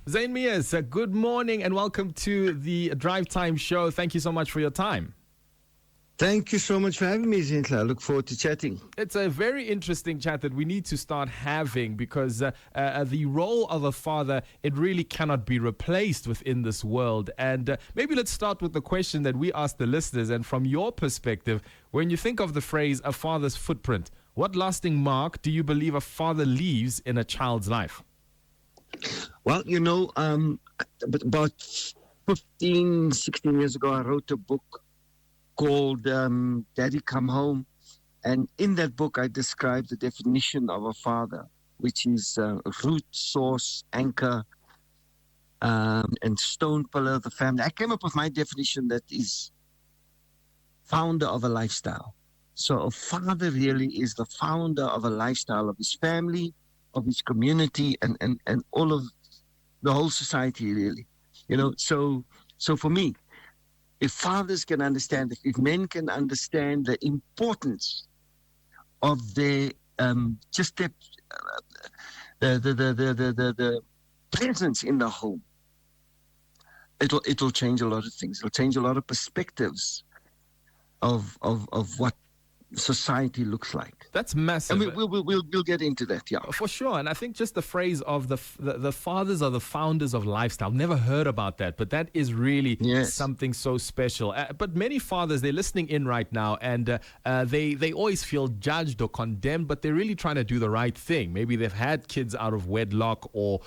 Zain Mias, good morning and welcome to the Drive Time Show. Thank you so much for your time. Thank you so much for having me, Zintla. I look forward to chatting. It's a very interesting chat that we need to start having because the role of a father, it really cannot be replaced within this world. And maybe let's start with the question that we asked the listeners. And from your perspective, when you think of the phrase a father's footprint, what lasting mark do you believe a father leaves in a child's life? Well, about 15, 16 years ago, I wrote a book called Daddy Come Home. And in that book, I described the definition of a father, which is root, source, anchor, and stone pillar of the family. I came up with my definition that is founder of a lifestyle. So a father really is the founder of a lifestyle of his family, of his community, and all of the whole society, really. So for me, if fathers can understand, if men can understand the importance of their just the presence in the home, it'll change a lot of things. It'll change a lot of perspectives of what society looks like. That's massive. And we'll get into that, yeah. For sure. And I think just the phrase of the fathers are the founders of lifestyle. Never heard about that, but that is really something so special. But many fathers, they're listening in right now and they always feel judged or condemned, but they're really trying to do the right thing. Maybe they've had kids out of wedlock or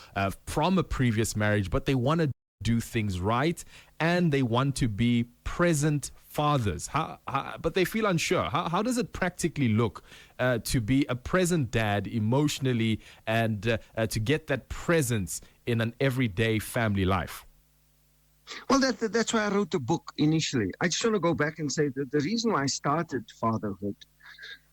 from a previous marriage, but they want to do things right and they want to be present fathers, but they feel unsure. How does it practically look to be a present dad emotionally and to get that presence in an everyday family life? Well, that's why I wrote the book initially. I just want to go back and say that the reason why I started Fatherhood,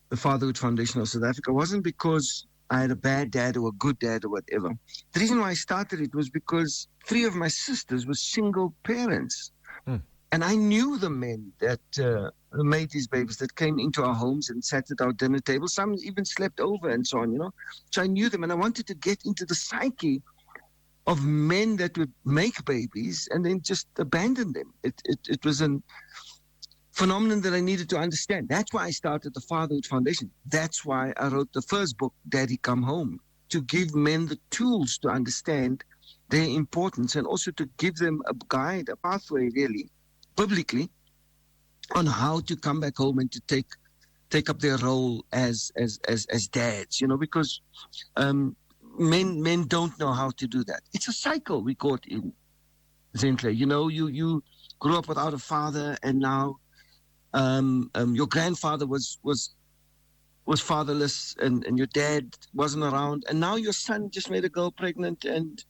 the Fatherhood Foundation of South Africa, wasn't because I had a bad dad or a good dad or whatever. The reason why I started it was because 3 of my sisters were single parents. And I knew the men that made these babies, that came into our homes and sat at our dinner table. Some even slept over and so on, So I knew them, and I wanted to get into the psyche of men that would make babies and then just abandon them. It was a phenomenon that I needed to understand. That's why I started the Fatherhood Foundation. That's why I wrote the first book, Daddy Come Home, to give men the tools to understand their importance and also to give them a guide, a pathway, really, biblically, on how to come back home and to take up their role as dads, because men don't know how to do that. It's a cycle we caught in, Zintla. You grew up without a father, and now your grandfather was fatherless, and your dad wasn't around, and now your son just made a girl pregnant and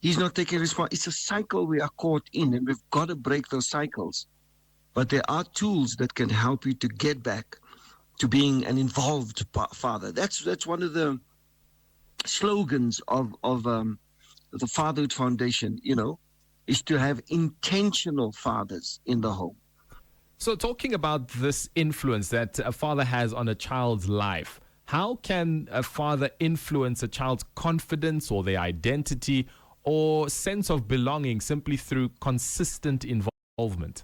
he's not taking responsibility. It's a cycle we are caught in, and we've got to break those cycles. But there are tools that can help you to get back to being an involved father. That's one of the slogans of the Fatherhood Foundation, is to have intentional fathers in the home. So talking about this influence that a father has on a child's life, how can a father influence a child's confidence or their identity or sense of belonging simply through consistent involvement?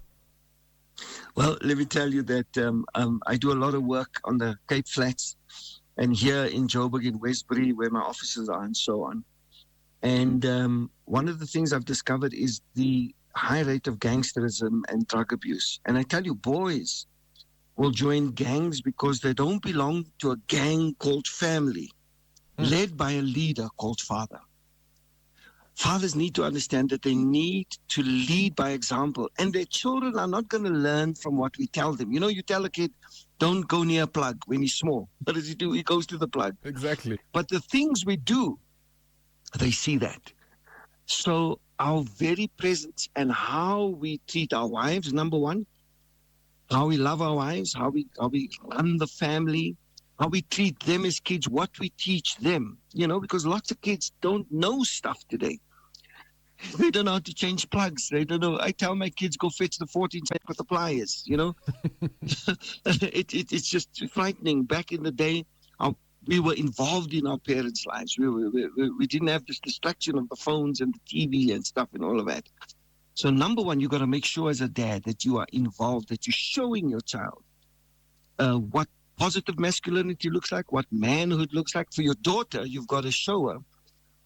Well, let me tell you that I do a lot of work on the Cape Flats and here in Joburg, in Westbury, where my offices are and so on. And one of the things I've discovered is the high rate of gangsterism and drug abuse. And I tell you, boys will join gangs because they don't belong to a gang called family, led by a leader called father. Fathers need to understand that they need to lead by example, and their children are not going to learn from what we tell them. You tell a kid, don't go near a plug when he's small. What does he do? He goes to the plug. Exactly. But the things we do, they see that. So our very presence and how we treat our wives, number one, how we love our wives, how we run the family, how we treat them as kids, what we teach them, because lots of kids don't know stuff today. They don't know how to change plugs. They don't know. I tell my kids, go fetch the 14 cent with the pliers, It's just frightening. Back in the day, our we were involved in our parents' lives. We didn't have this distraction of the phones and the TV and stuff and all of that. So number one, you got to make sure as a dad that you are involved, that you're showing your child what positive masculinity looks like, what manhood looks like. For your daughter, you've got to show her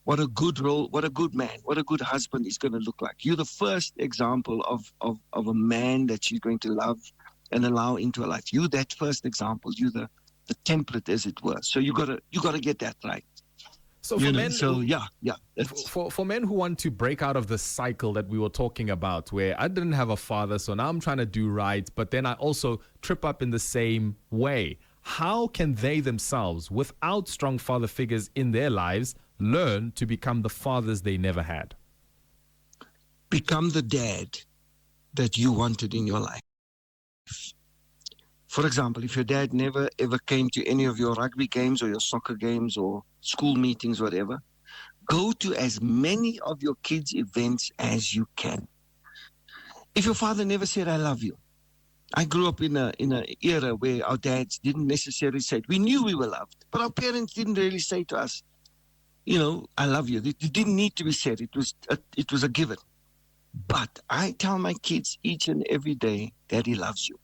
what a good role, what a good man, what a good husband is going to look like. You're the first example of a man that she's going to love and allow into her life. You that first example. You the template, as it were. So you gotta get that right. So for men, for men who want to break out of the cycle that we were talking about, where I didn't have a father, so now I'm trying to do right, but then I also trip up in the same way. How can they themselves, without strong father figures in their lives, learn to become the fathers they never had? Become the dad that you wanted in your life. For example, if your dad never ever came to any of your rugby games or your soccer games or school meetings, whatever, go to as many of your kids' events as you can. If your father never said, I love you. I grew up in an era where our dads didn't necessarily say it. We knew we were loved, but our parents didn't really say to us, I love you. It didn't need to be said. It was a given. But I tell my kids each and every day, Daddy loves you.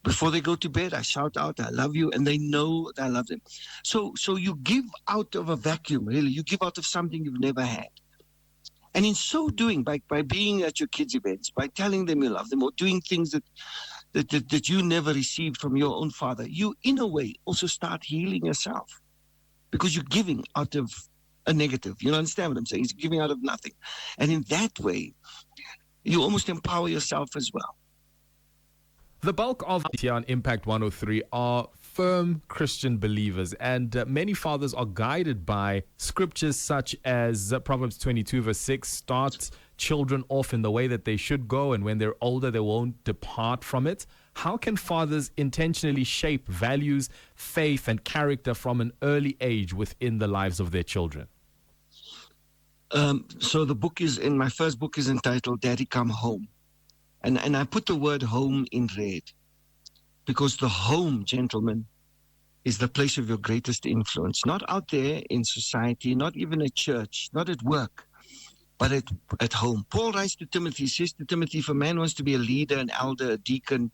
Before they go to bed, I shout out, I love you, and they know that I love them. So you give out of a vacuum, really. You give out of something you've never had. And in so doing, by being at your kids' events, by telling them you love them, or doing things that you never received from your own father, you, in a way, also start healing yourself. Because you're giving out of a negative. You understand what I'm saying? It's giving out of nothing. And in that way, you almost empower yourself as well. The bulk of here on Impact 103 are firm Christian believers, and many fathers are guided by scriptures such as Proverbs 22 verse 6, start children off in the way that they should go, and when they're older they won't depart from it. How can fathers intentionally shape values, faith, and character from an early age within the lives of their children? So my first book is entitled Daddy Come Home. And I put the word home in red because the home, gentlemen, is the place of your greatest influence. Not out there in society, not even at church, not at work, but at home. Paul writes to Timothy, says to Timothy, if a man wants to be a leader, an elder, a deacon,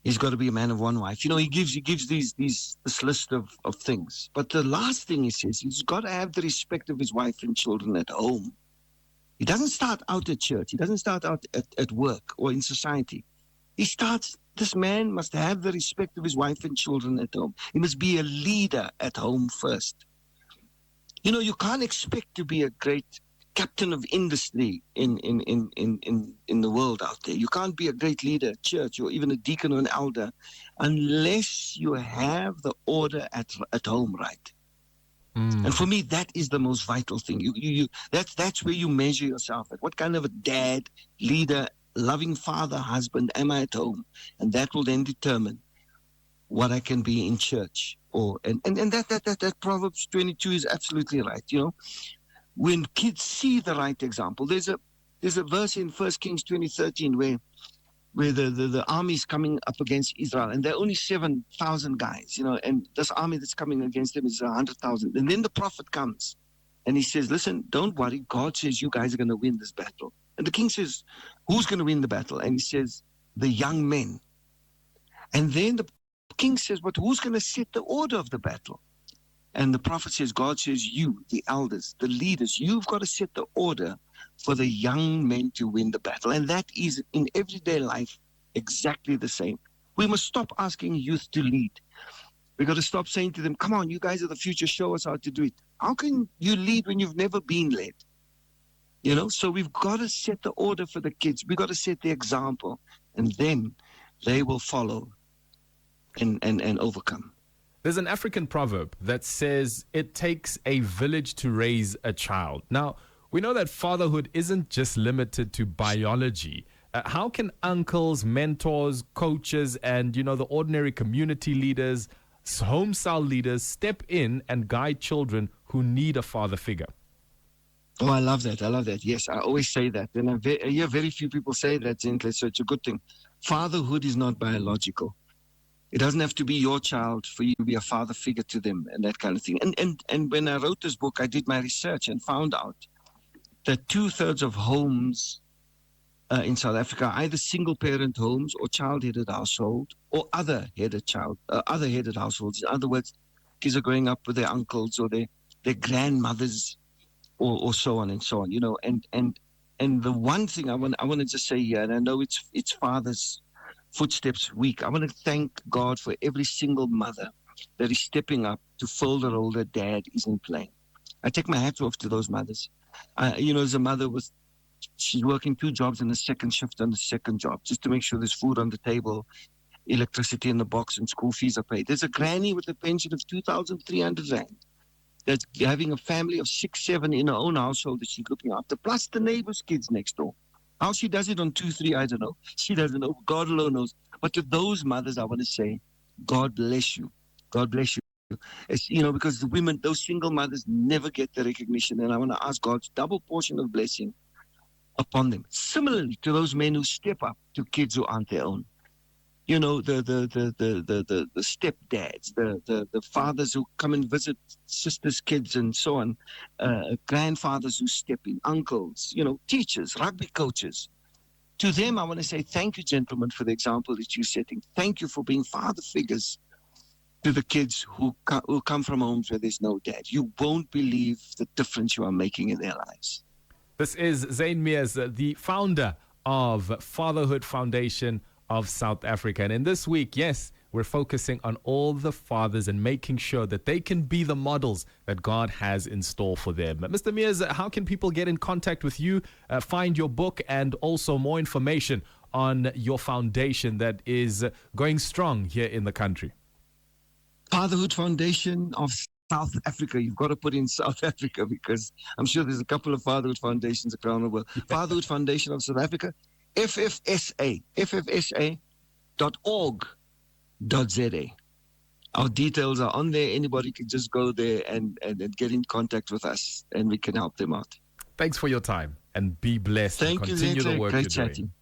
he's got to be a man of one wife. He gives this list of things. But the last thing he says, he's got to have the respect of his wife and children at home. He doesn't start out at church. He doesn't start out at work or in society. This man must have the respect of his wife and children at home. He must be a leader at home first. You can't expect to be a great captain of industry in the world out there. You can't be a great leader at church or even a deacon or an elder unless you have the order at home right. And for me, that is the most vital thing. That's where you measure yourself at. What kind of a dad, leader, loving father, husband am I at home? And that will then determine what I can be in church. And that Proverbs 22 is absolutely right. When kids see the right example, there's a verse in 1 Kings 20:13 where the army's coming up against Israel, and there are only 7,000 guys, and this army that's coming against them is 100,000. And then the prophet comes, and he says, listen, don't worry, God says you guys are going to win this battle. And the king says, who's going to win the battle? And he says, the young men. And then the king says, but who's going to set the order of the battle? And the prophet says, God says, you, the elders, the leaders, you've got to set the order for the young men to win the battle. And that is in everyday life exactly the same. We must stop asking youth to lead. We've got to stop saying to them, come on, you guys are the future, show us how to do it. How can you lead when you've never been led? So we've got to set the order for the kids. We've got to set the example, and then they will follow and overcome. There's an African proverb that says it takes a village to raise a child. Now, we know that fatherhood isn't just limited to biology. How can uncles, mentors, coaches, and, the ordinary community leaders, home cell leaders step in and guide children who need a father figure? Oh, I love that. Yes, I always say that. And I hear very few people say that, so it's a good thing. Fatherhood is not biological. It doesn't have to be your child for you to be a father figure to them and that kind of thing. And when I wrote this book, I did my research and found out that 2/3 of homes in South Africa are either single-parent homes or child-headed household or other-headed households. In other words, kids are growing up with their uncles or their grandmothers or so on and so on. You know, and the one thing I want to just say here, and I know it's Father's Footsteps Week. I want to thank God for every single mother that is stepping up to fill the role that dad isn't playing. I take my hat off to those mothers. As a mother she's working 2 jobs and a second shift on the second job just to make sure there's food on the table, electricity in the box, and school fees are paid. There's a granny with a pension of 2,300 rand that's having a family of 6, 7 in her own household that she's looking after, plus the neighbor's kids next door. How she does it on 2, 3, I don't know. She doesn't know. God alone knows. But to those mothers, I want to say, God bless you. God bless you. Because the women, those single mothers, never get the recognition. And I want to ask God's double portion of blessing upon them. Similarly to those men who step up to kids who aren't their own. You know, the stepdads, the fathers who come and visit sisters' kids and so on, grandfathers who step in, uncles, teachers, rugby coaches. To them, I want to say thank you, gentlemen, for the example that you're setting. Thank you for being father figures to the kids who come from homes where there's no dad. You won't believe the difference you are making in their lives. This is Zane Mears, the founder of Fatherhood Foundation of South Africa. And in this week, yes, we're focusing on all the fathers and making sure that they can be the models that God has in store for them. Mr. Mears, how can people get in contact with you, find your book, and also more information on your foundation that is going strong here in the country? Fatherhood Foundation of South Africa. You've got to put in South Africa because I'm sure there's a couple of Fatherhood Foundations around the world. Fatherhood Foundation of South Africa. ffsa.org.za. Our details are on there. Anybody can just go there and get in contact with us, and we can help them out. Thanks for your time, and be blessed. Thank and you, continue Zeta. the work Great you're chatting. doing.